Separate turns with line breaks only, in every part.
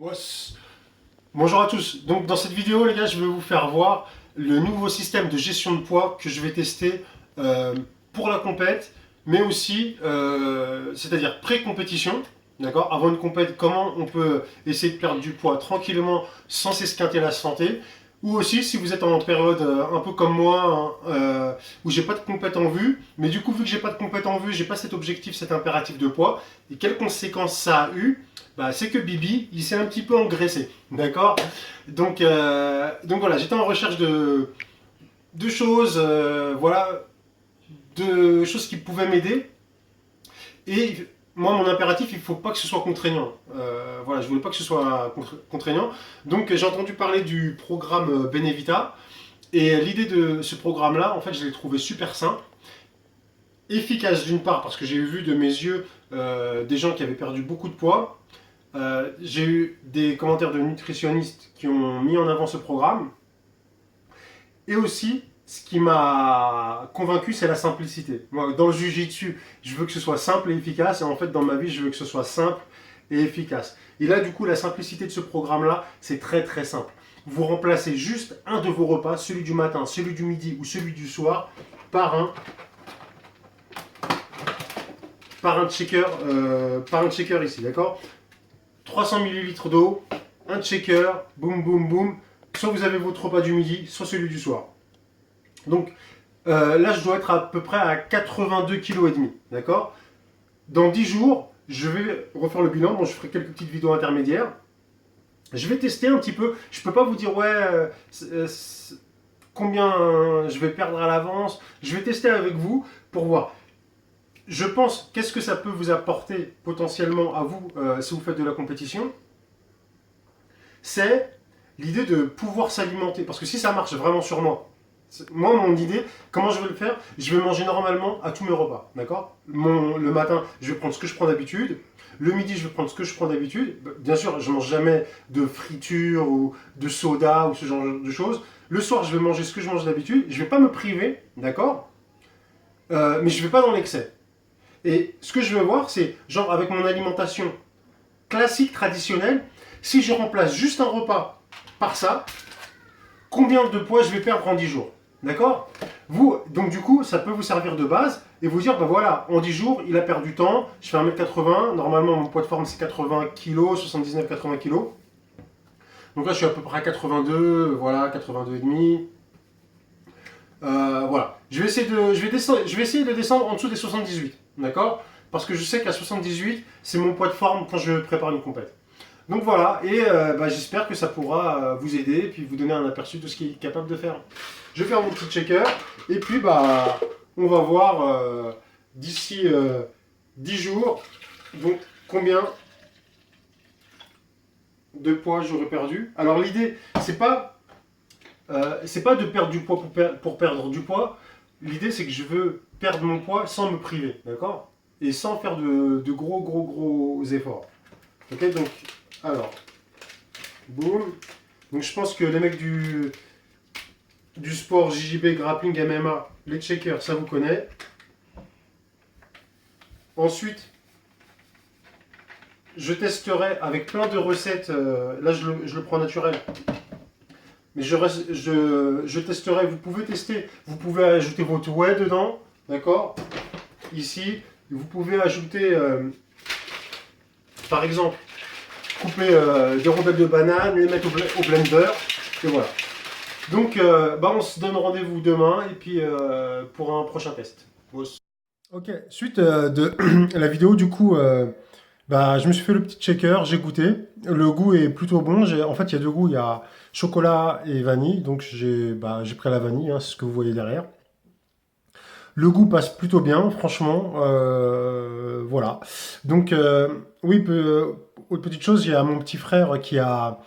Ouais, bonjour à tous. Donc dans cette vidéo, les gars, je vais vous faire voir le nouveau système de gestion de poids que je vais tester euh, pour la compète, mais aussi, c'est-à-dire pré-compétition. D'accord. Avant une compète, comment on peut essayer de perdre du poids tranquillement sans s'esquinter la santé. Ou aussi, si vous êtes en période un peu comme moi, hein, où j'ai pas de compète en vue, mais du coup, vu que j'ai pas de compète en vue, j'ai pas cet objectif, cet impératif de poids, et quelles conséquences ça a eu? Bah, c'est que Bibi, il s'est un petit peu engraissé, d'accord. Donc voilà, j'étais en recherche de choses, voilà, de choses qui pouvaient m'aider. Et moi, mon impératif, il ne faut pas que ce soit contraignant. Voilà, je voulais pas que ce soit contraignant. Donc j'ai entendu parler du programme Benevita. Et l'idée de ce programme-là, en fait, je l'ai trouvé super simple. Efficace d'une part, parce que j'ai vu de mes yeux des gens qui avaient perdu beaucoup de poids. J'ai eu des commentaires de nutritionnistes qui ont mis en avant ce programme. Et aussi, ce qui m'a convaincu, c'est la simplicité. Moi, dans le Jiu-Jitsu, je veux que ce soit simple et efficace. Et en fait, dans ma vie, je veux que ce soit simple et efficace. Et là, du coup, la simplicité de ce programme-là, c'est très très simple. Vous remplacez juste un de vos repas, celui du matin, celui du midi ou celui du soir, par un, par un checker ici, d'accord. 300 millilitres d'eau, un checker, boum boum boum. Soit vous avez votre repas du midi, soit celui du soir. Donc là, je dois être à peu près à 82,5 kg, d'accord. Dans 10 jours, je vais refaire le bilan. Bon, je ferai quelques petites vidéos intermédiaires. Je vais tester un petit peu. Je peux pas vous dire, ouais, combien je vais perdre à l'avance. Je vais tester avec vous pour voir. Je pense, qu'est-ce que ça peut vous apporter potentiellement à vous si vous faites de la compétition. C'est l'idée de pouvoir s'alimenter. Parce que si ça marche vraiment sur moi, moi, mon idée, comment je vais le faire? Je vais manger normalement à tous mes repas, d'accord. Le matin, je vais prendre ce que je prends d'habitude. Le midi, je vais prendre ce que je prends d'habitude. Bien sûr, je mange jamais de friture ou de soda ou ce genre de choses. Le soir, je vais manger ce que je mange d'habitude. Je vais pas me priver, d'accord. Mais je vais pas dans l'excès. Et ce que je veux voir, c'est genre avec mon alimentation classique, traditionnelle, si je remplace juste un repas par ça, combien de poids je vais perdre en 10 jours. D'accord. Vous, donc du coup, ça peut vous servir de base et vous dire, ben voilà, en 10 jours, il a perdu tant, je fais 1,80 m, normalement mon poids de forme c'est 80 kg, 79-80 kg. Donc là, je suis à peu près à 82, voilà, 82,5. Voilà. Je vais essayer de descendre en dessous des 78, d'accord. Parce que je sais qu'à 78, c'est mon poids de forme quand je prépare une compète. Donc voilà, et bah, j'espère que ça pourra vous aider et puis vous donner un aperçu de ce qu'il est capable de faire. Je vais faire mon petit checker et puis bah, on va voir d'ici 10 jours donc, combien de poids j'aurai perdu. Alors l'idée, c'est pas de perdre du poids pour perdre du poids. L'idée, c'est que je veux perdre mon poids sans me priver, d'accord. Et sans faire de gros efforts. Ok, donc, alors, boum. Donc je pense que les mecs du sport JJB, grappling, MMA, les checkers, ça vous connaît. Ensuite, je testerai avec plein de recettes. Là, je le prends naturel. Mais je testerai. Vous pouvez tester. Vous pouvez ajouter votre whey dedans. D'accord. Ici, vous pouvez ajouter, par exemple, couper des rondelles de banane, les mettre au blender. Et voilà. Donc, bah, on se donne rendez-vous demain et puis pour un prochain test. Ok, suite de la vidéo, du coup, bah, je me suis fait le petit checker, j'ai goûté. Le goût est plutôt bon. En fait, il y a deux goûts, il y a chocolat et vanille. Donc, j'ai pris la vanille, hein, c'est ce que vous voyez derrière. Le goût passe plutôt bien, franchement. Voilà. Donc, oui, autre petite chose, il y a mon petit frère qui a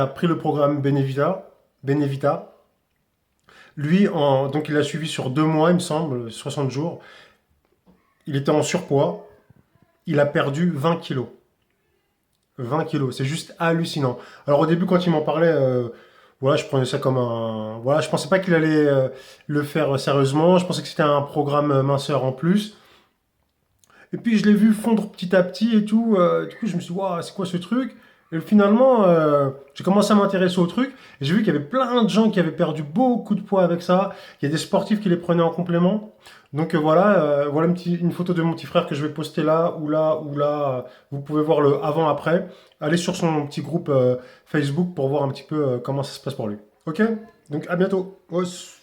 pris le programme Benevita. Lui, donc il a suivi sur 2 mois, il me semble, 60 jours. Il était en surpoids. Il a perdu 20 kilos. 20 kilos, c'est juste hallucinant. Alors au début, quand il m'en parlait, voilà, je prenais ça comme un... Voilà, je pensais pas qu'il allait le faire sérieusement. Je pensais que c'était un programme minceur en plus. Et puis je l'ai vu fondre petit à petit et tout. Du coup, je me suis dit, waouh, c'est quoi ce truc? Et finalement, j'ai commencé à m'intéresser au truc et j'ai vu qu'il y avait plein de gens qui avaient perdu beaucoup de poids avec ça. Il y a des sportifs qui les prenaient en complément. Donc voilà, voilà une photo de mon petit frère que je vais poster là ou là ou là. Vous pouvez voir le avant-après. Allez sur son petit groupe Facebook pour voir un petit peu comment ça se passe pour lui. Ok? Donc à bientôt. Os.